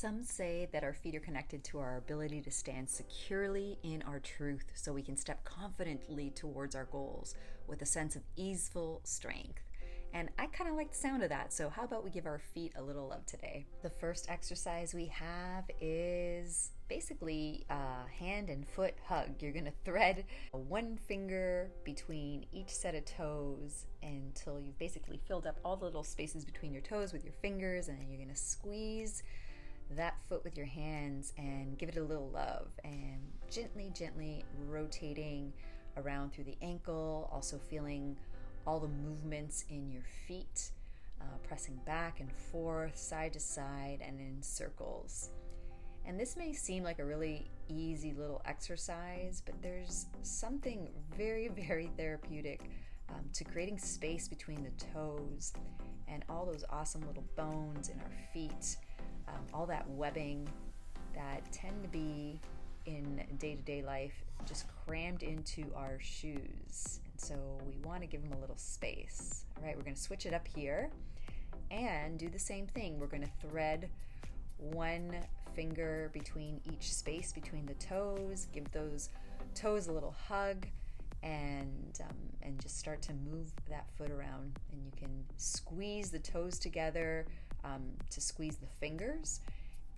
Some say that our feet are connected to our ability to stand securely in our truth so we can step confidently towards our goals with a sense of easeful strength. And I kind of like the sound of that, so how about we give our feet a little love today? The first exercise we have is basically a hand and foot hug. You're gonna thread one finger between each set of toes until you've basically filled up all the little spaces between your toes with your fingers, and then you're gonna squeeze that foot with your hands and give it a little love, and gently rotating around through the ankle, also feeling all the movements in your feet, pressing back and forth, side to side, and in circles. And this may seem like a really easy little exercise, but there's something very therapeutic to creating space between the toes and all those awesome little bones in our feet, all that webbing that tend to be in day-to-day life just crammed into our shoes. And so we want to give them a little space. All right, we're going to switch it up here and do the same thing. We're going to thread one finger between each space between the toes, give those toes a little hug, and just start to move that foot around. And you can squeeze the toes together to squeeze the fingers.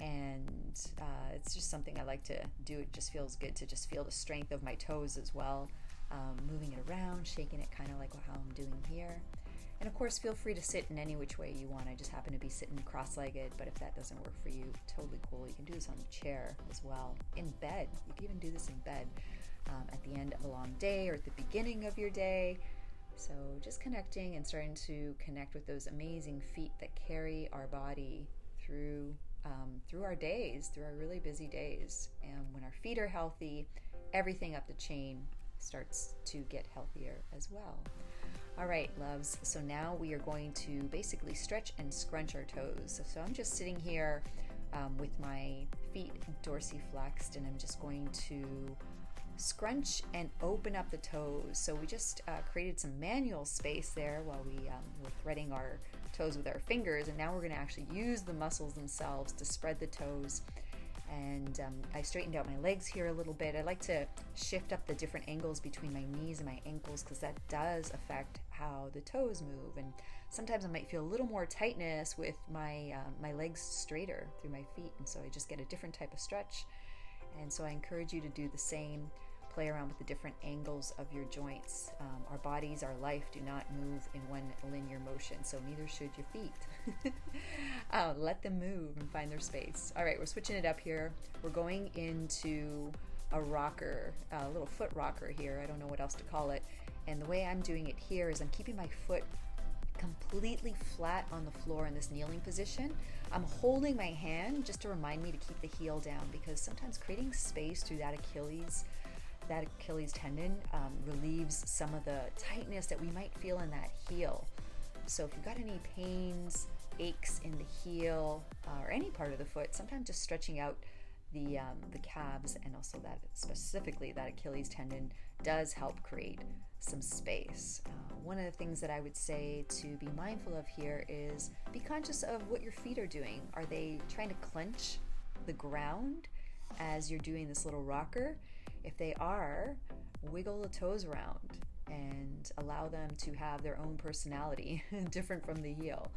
And it's just something I like to do. It just feels good to just feel the strength of my toes as well, moving it around, shaking it kind of like how I'm doing here. And of course, feel free to sit in any which way you want. I just happen to be sitting cross-legged, but if that doesn't work for you, totally cool. You can do this on a chair as well, in bed. You can even do this in bed at the end of a long day or at the beginning of your day. So just connecting and starting to connect with those amazing feet that carry our body through our days, through our really busy days. And when our feet are healthy, everything up the chain starts to get healthier as well. All right, loves. So now we are going to basically stretch and scrunch our toes. So I'm just sitting here with my feet dorsiflexed, and I'm just going to scrunch and open up the toes. So we just created some manual space there while we were threading our toes with our fingers, and now we're going to actually use the muscles themselves to spread the toes. And I straightened out my legs here a little bit. I like to shift up the different angles between my knees and my ankles because that does affect how the toes move. And sometimes I might feel a little more tightness with my legs straighter through my feet, and so I just get a different type of stretch. And so I encourage you to do the same. Play around with the different angles of your joints. Our bodies, our life do not move in one linear motion, so neither should your feet. Let them move and find their space. All right, we're switching it up here. We're going into a rocker, a little foot rocker here. I don't know what else to call it. And the way I'm doing it here is I'm keeping my foot completely flat on the floor in this kneeling position. I'm holding my hand just to remind me to keep the heel down, because sometimes creating space through that Achilles tendon relieves some of the tightness that we might feel in that heel. So if you've got any pains, aches in the heel or any part of the foot, sometimes just stretching out the calves and also that specifically that Achilles tendon does help create some space. One of the things that I would say to be mindful of here is be conscious of what your feet are doing. Are they trying to clench the ground as you're doing this little rocker? If they are, wiggle the toes around and allow them to have their own personality, different from the heel.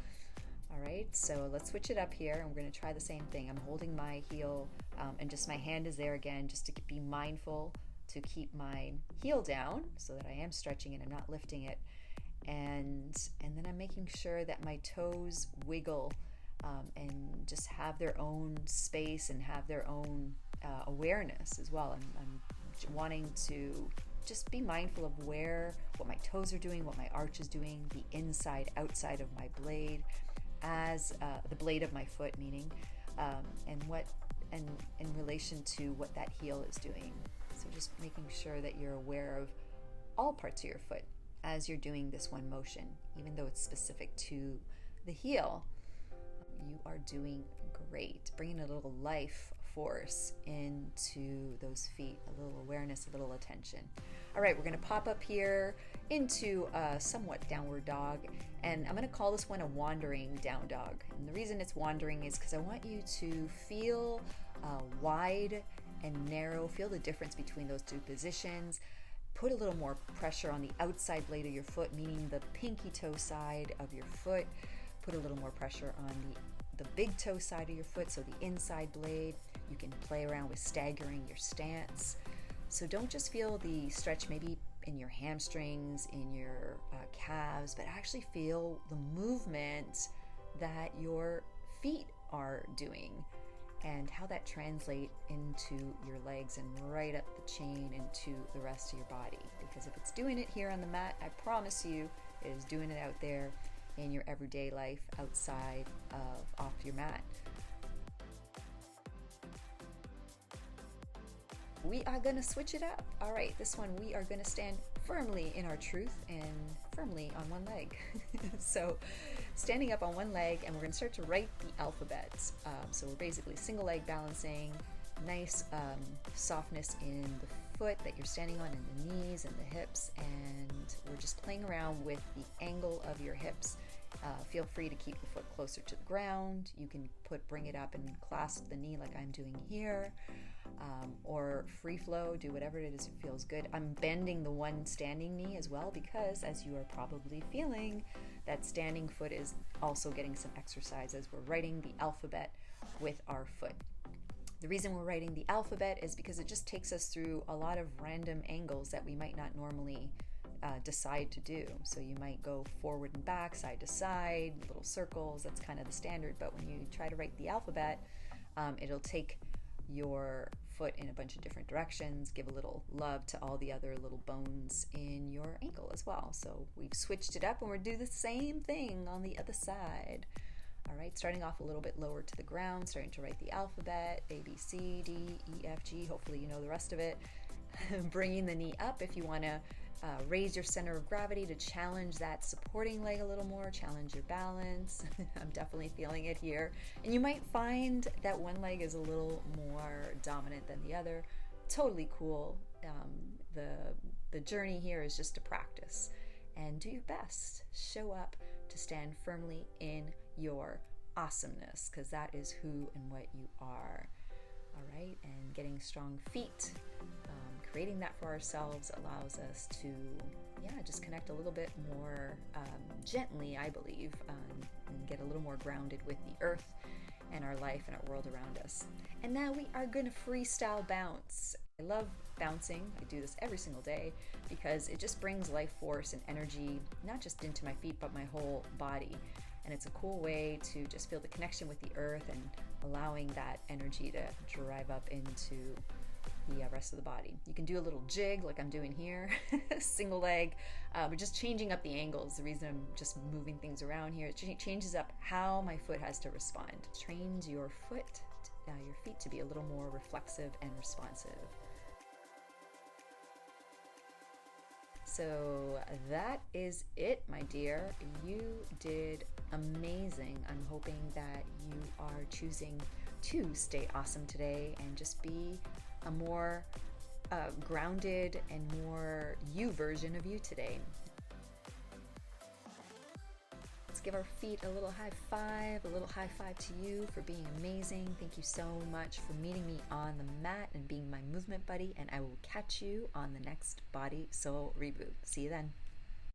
All right, so let's switch it up here, and we're going to try the same thing. I'm holding my heel, and just my hand is there again, just to be mindful to keep my heel down so that I am stretching it, I'm not lifting it. And then I'm making sure that my toes wiggle and just have their own space and have their own awareness as well. I'm wanting to just be mindful of what my toes are doing, what my arch is doing, the inside, outside of my blade, as the blade of my foot, meaning, and in relation to what that heel is doing. So just making sure that you're aware of all parts of your foot as you're doing this one motion, even though it's specific to the heel. You are doing great, bringing a little life force into those feet, a little awareness, a little attention. All right, we're gonna pop up here into a somewhat downward dog, and I'm gonna call this one a wandering down dog. And the reason it's wandering is because I want you to feel wide and narrow, feel the difference between those two positions. Put a little more pressure on the outside blade of your foot, meaning the pinky toe side of your foot. Put a little more pressure on the big toe side of your foot, so the inside blade. You can play around with staggering your stance. So don't just feel the stretch maybe in your hamstrings, in your calves, but actually feel the movement that your feet are doing and how that translates into your legs and right up the chain into the rest of your body. Because if it's doing it here on the mat, I promise you it is doing it out there in your everyday life outside of off your mat. We are going to switch it up. All right, this one we are going to stand firmly in our truth and firmly on one leg. So standing up on one leg, and we're going to start to write the alphabets. So we're basically single leg balancing, nice softness in the foot that you're standing on, in the knees and the hips, and we're just playing around with the angle of your hips. Feel free to keep your foot closer to the ground. You can bring it up and clasp the knee like I'm doing here, or free flow, do whatever it is that feels good. I'm bending the one standing knee as well, because as you are probably feeling, that standing foot is also getting some exercise as we're writing the alphabet with our foot. The reason we're writing the alphabet is because it just takes us through a lot of random angles that we might not normally decide to do. So you might go forward and back, side to side, little circles. That's kind of the standard. But when you try to write the alphabet, it'll take your foot in a bunch of different directions, give a little love to all the other little bones in your ankle as well. So we've switched it up, and we're doing the same thing on the other side. All right, starting off a little bit lower to the ground, starting to write the alphabet, A, B, C, D, E, F, G. Hopefully you know the rest of it. Bringing the knee up if you want to raise your center of gravity to challenge that supporting leg a little more, challenge your balance. I'm definitely feeling it here. And you might find that one leg is a little more dominant than the other. Totally cool. The journey here is just to practice and do your best. Show up to stand firmly in your awesomeness, because that is who and what you are. All right, and getting strong feet, creating that for ourselves allows us to, just connect a little bit more gently, I believe, and get a little more grounded with the earth and our life and our world around us. And now we are going to freestyle bounce. I love bouncing. I do this every single day because it just brings life force and energy, not just into my feet, but my whole body. And it's a cool way to just feel the connection with the earth and allowing that energy to drive up into the rest of the body. You can do a little jig like I'm doing here, single leg. We're just changing up the angles. The reason I'm just moving things around here, it changes up how my foot has to respond. Trains your feet to be a little more reflexive and responsive. So that is it, my dear. You did amazing. I'm hoping that you are choosing to stay awesome today and just be a more grounded and more you version of you today. Let's give our feet a little high five to you for being amazing. Thank you so much for meeting me on the mat and being my movement buddy, and I will catch you on the next Body Soul Reboot. See you then.